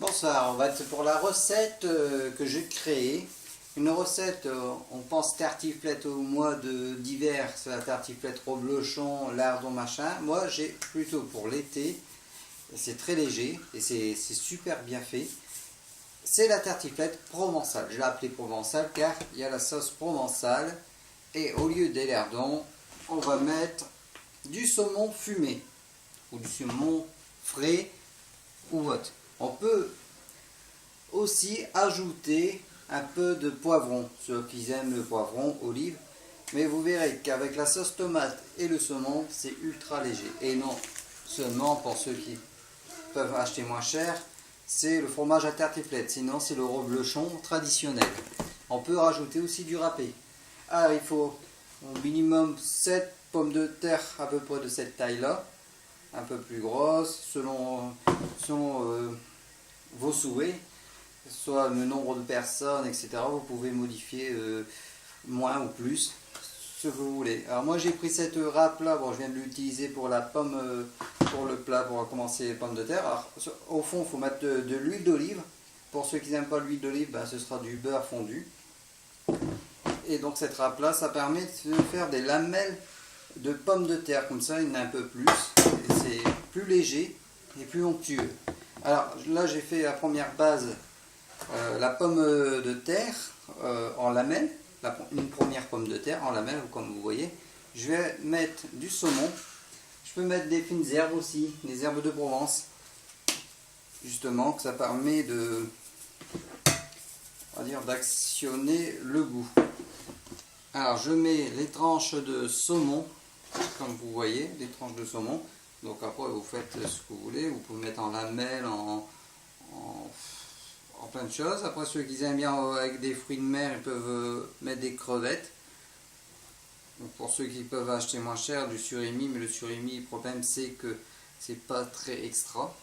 Bonsoir, on va être pour la recette que j'ai créée. Une recette, on pense tartiflette au mois d'hiver, c'est la tartiflette reblochon, lardon, machin. Moi, j'ai plutôt pour l'été, c'est très léger et c'est super bien fait. C'est la tartiflette provençale. Je l'ai appelée provençale car il y a la sauce provençale. Et au lieu des lardons, on va mettre du saumon fumé ou du saumon frais ou autre. On peut aussi ajouter un peu de poivron, ceux qui aiment le poivron, olive, mais vous verrez qu'avec la sauce tomate et le saumon, c'est ultra léger. Et non seulement pour ceux qui peuvent acheter moins cher, c'est le fromage à tartiflette, sinon c'est le reblochon traditionnel. On peut rajouter aussi du râpé. Alors il faut au minimum 7 pommes de terre à peu près de cette taille-là, un peu plus grosses, selon vos souhaits, soit le nombre de personnes, etc. Vous pouvez modifier moins ou plus, ce que vous voulez. Alors moi j'ai pris cette râpe là, bon je viens de l'utiliser pour la pomme, pour le plat, pour commencer les pommes de terre. Alors au fond il faut mettre de l'huile d'olive. Pour ceux qui n'aiment pas l'huile d'olive, ben, ce sera du beurre fondu. Et donc cette râpe là, ça permet de faire des lamelles de pommes de terre, comme ça il y en a un peu plus, c'est plus léger et plus onctueux. Alors là j'ai fait la première base, la pomme de terre en lamelles, une première pomme de terre en lamelles comme vous voyez. Je vais mettre du saumon, je peux mettre des fines herbes aussi, des herbes de Provence, justement que ça permet de, on va dire, d'actionner le goût. Alors je mets les tranches de saumon, comme vous voyez, les tranches de saumon. Donc après vous faites ce que vous voulez, vous pouvez mettre en lamelles, en plein de choses. Après ceux qui aiment bien avec des fruits de mer, ils peuvent mettre des crevettes. Donc, pour ceux qui peuvent acheter moins cher, du surimi, mais le surimi, le problème c'est que c'est pas très extra.